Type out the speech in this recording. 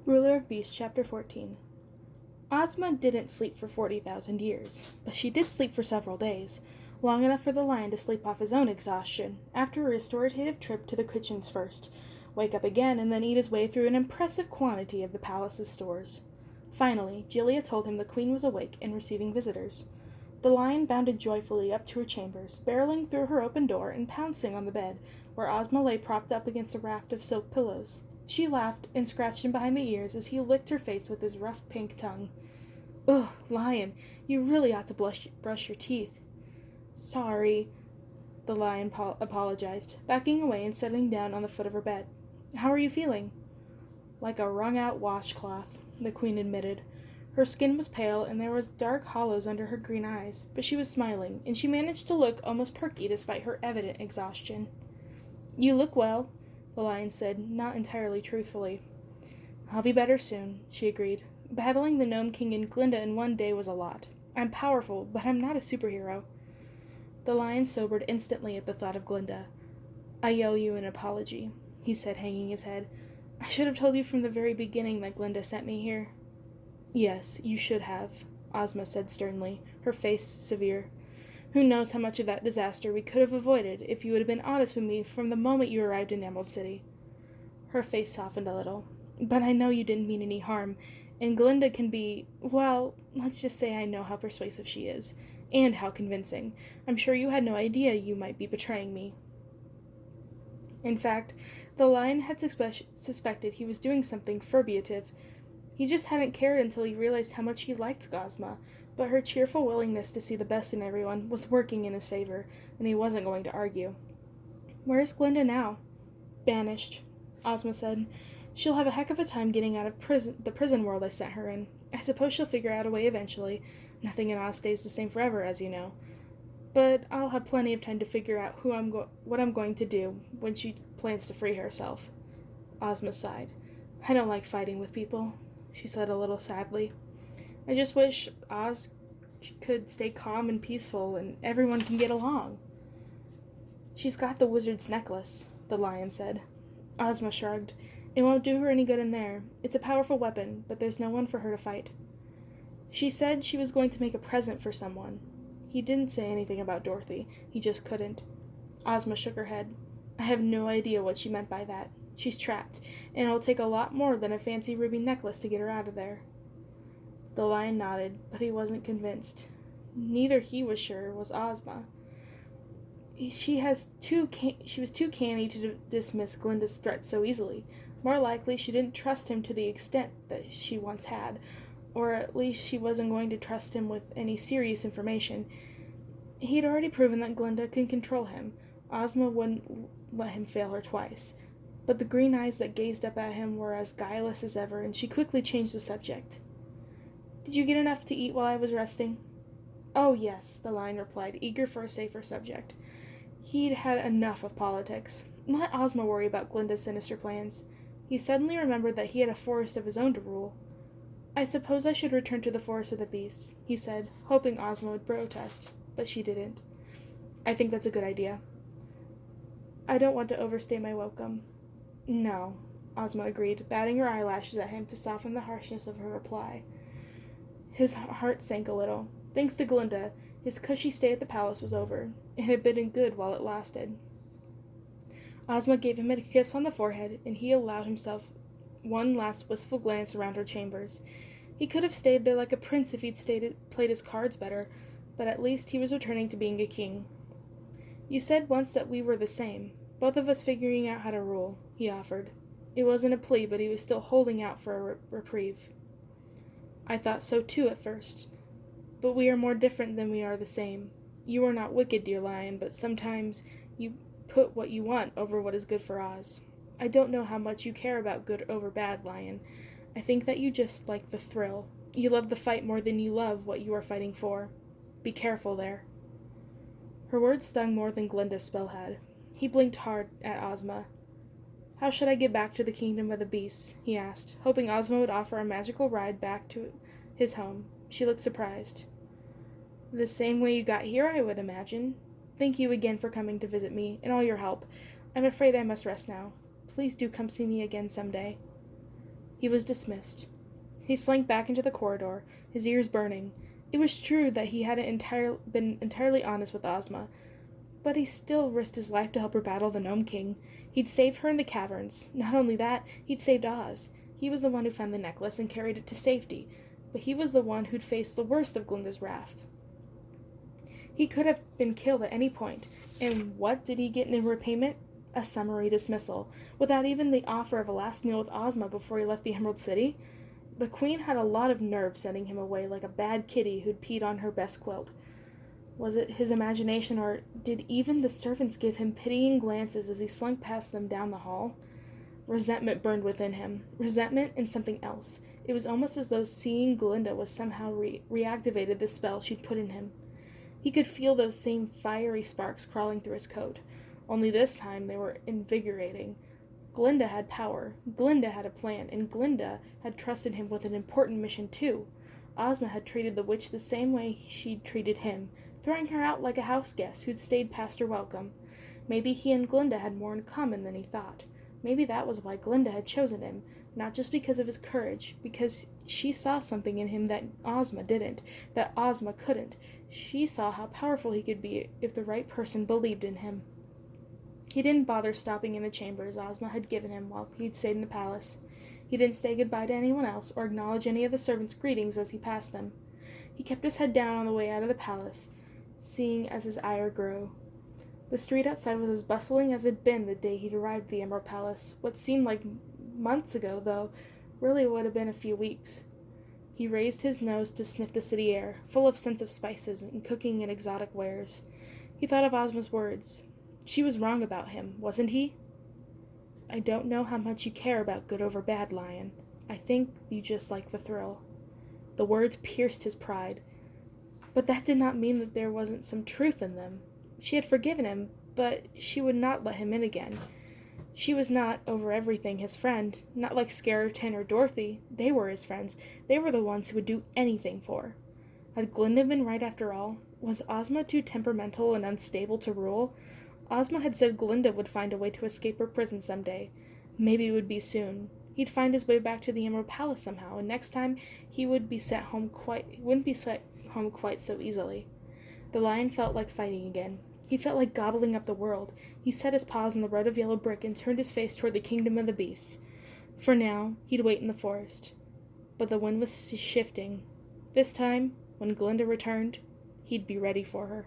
Ruler of Beasts, Chapter 14. Ozma didn't sleep for 40,000 years, but she did sleep for several days, long enough for the lion to sleep off his own exhaustion, after a restorative trip to the kitchens first, wake up again, and then eat his way through an impressive quantity of the palace's stores. Finally, Gilia told him the queen was awake and receiving visitors. The lion bounded joyfully up to her chambers, barreling through her open door and pouncing on the bed, where Ozma lay propped up against a raft of silk pillows. She laughed and scratched him behind the ears as he licked her face with his rough pink tongue. "Ugh, Lion, you really ought to brush your teeth." "Sorry," the lion apologized, backing away and settling down on the foot of her bed. "How are you feeling?" "Like a wrung-out washcloth," the queen admitted. Her skin was pale, and there was dark hollows under her green eyes, but she was smiling, and she managed to look almost perky despite her evident exhaustion. "You look well," the lion said, not entirely truthfully. "I'll be better soon," she agreed. "Battling the Gnome King and Glinda in one day was a lot. I'm powerful, but I'm not a superhero." The lion sobered instantly at the thought of Glinda. "I owe you an apology," he said, hanging his head. "I should have told you from the very beginning that Glinda sent me here." "Yes, you should have," Ozma said sternly, her face severe. "Who knows how much of that disaster we could have avoided if you had been honest with me from the moment you arrived in Emerald City." Her face softened a little. "But I know you didn't mean any harm, and Glinda can be, well, let's just say I know how persuasive she is, and how convincing. I'm sure you had no idea you might be betraying me." In fact, the lion had suspected he was doing something furbiative. He just hadn't cared until he realized how much he liked Ozma, but her cheerful willingness to see the best in everyone was working in his favor, and he wasn't going to argue. "Where is Glinda now?" "Banished," Ozma said. "She'll have a heck of a time getting out of the prison world I sent her in. I suppose she'll figure out a way eventually. Nothing in Oz stays the same forever, as you know. But I'll have plenty of time to figure out what I'm going to do when she plans to free herself." Ozma sighed. "I don't like fighting with people," she said a little sadly. "I just wish Oz could stay calm and peaceful and everyone can get along." "She's got the wizard's necklace," the lion said. Ozma shrugged. "It won't do her any good in there. It's a powerful weapon, but there's no one for her to fight." "She said she was going to make a present for someone." He didn't say anything about Dorothy. He just couldn't. Ozma shook her head. "I have no idea what she meant by that. She's trapped, and it'll take a lot more than a fancy ruby necklace to get her out of there." The lion nodded, but he wasn't convinced. Neither he was sure was Ozma. She was too canny to dismiss Glinda's threat so easily. More likely she didn't trust him to the extent that she once had, or at least she wasn't going to trust him with any serious information. He'd already proven that Glinda could control him. Ozma wouldn't let him fail her twice. But the green eyes that gazed up at him were as guileless as ever, and she quickly changed the subject. "Did you get enough to eat while I was resting?" "Oh, yes," the lion replied, eager for a safer subject. He'd had enough of politics. Let Ozma worry about Glinda's sinister plans. He suddenly remembered that he had a forest of his own to rule. "I suppose I should return to the Forest of the Beasts," he said, hoping Ozma would protest, but she didn't. "I think that's a good idea." "I don't want to overstay my welcome." "No," Ozma agreed, batting her eyelashes at him to soften the harshness of her reply. His heart sank a little. Thanks to Glinda, his cushy stay at the palace was over. It had been good while it lasted. Ozma gave him a kiss on the forehead, and he allowed himself one last wistful glance around her chambers. He could have stayed there like a prince if he'd played his cards better, but at least he was returning to being a king. "You said once that we were the same, both of us figuring out how to rule," he offered. It wasn't a plea, but he was still holding out for a reprieve. "I thought so too at first. But we are more different than we are the same. You are not wicked, dear lion, but sometimes you put what you want over what is good for Oz. I don't know how much you care about good over bad, lion. I think that you just like the thrill. You love the fight more than you love what you are fighting for. Be careful there." Her words stung more than Glinda's spell had. He blinked hard at Ozma. "How should I get back to the Kingdom of the Beasts?" he asked, hoping Ozma would offer a magical ride back to his home. She looked surprised. "The same way you got here, I would imagine. Thank you again for coming to visit me, and all your help. I'm afraid I must rest now. Please do come see me again some day." He was dismissed. He slunk back into the corridor, his ears burning. It was true that he hadn't been entirely honest with Ozma, but he still risked his life to help her battle the Gnome King. He'd saved her in the caverns. Not only that, he'd saved Oz. He was the one who found the necklace and carried it to safety, but he was the one who'd faced the worst of Glinda's wrath. He could have been killed at any point, and what did he get in repayment? A summary dismissal, without even the offer of a last meal with Ozma before he left the Emerald City. The Queen had a lot of nerve sending him away like a bad kitty who'd peed on her best quilt. Was it his imagination, or did even the servants give him pitying glances as he slunk past them down the hall? Resentment burned within him. Resentment and something else. It was almost as though seeing Glinda was somehow reactivated the spell she'd put in him. He could feel those same fiery sparks crawling through his coat, only this time they were invigorating. Glinda had power, Glinda had a plan, and Glinda had trusted him with an important mission too. Ozma had treated the witch the same way she'd treated him, throwing her out like a house guest who'd stayed past her welcome. Maybe he and Glinda had more in common than he thought. Maybe that was why Glinda had chosen him, not just because of his courage, because she saw something in him that Ozma didn't, that Ozma couldn't. She saw how powerful he could be if the right person believed in him. He didn't bother stopping in the chambers Ozma had given him while he'd stayed in the palace. He didn't say goodbye to anyone else or acknowledge any of the servants' greetings as he passed them. He kept his head down on the way out of the palace, seeing as his ire grew. The street outside was as bustling as it had been the day he'd arrived at the Emerald Palace. What seemed like months ago, though, really would have been a few weeks. He raised his nose to sniff the city air, full of scents of spices and cooking and exotic wares. He thought of Ozma's words. She was wrong about him, wasn't he? I don't know how much you care about good over bad, Lion. I think you just like the thrill. The words pierced his pride. But that did not mean that there wasn't some truth in them. She had forgiven him, but she would not let him in again. She was not, over everything, his friend, not like Skeleton or Dorothy. They were his friends. They were the ones he would do anything for. Had Glinda been right after all? Was Ozma too temperamental and unstable to rule? Ozma had said Glinda would find a way to escape her prison someday. Maybe it would be soon. He'd find his way back to the Emerald Palace somehow, and next time he wouldn't be sent home quite so easily. The lion felt like fighting again. He felt like gobbling up the world. He set his paws on the road of yellow brick and turned his face toward the kingdom of the beasts. For now, he'd wait in the forest. But the wind was shifting. This time, when Glinda returned, he'd be ready for her.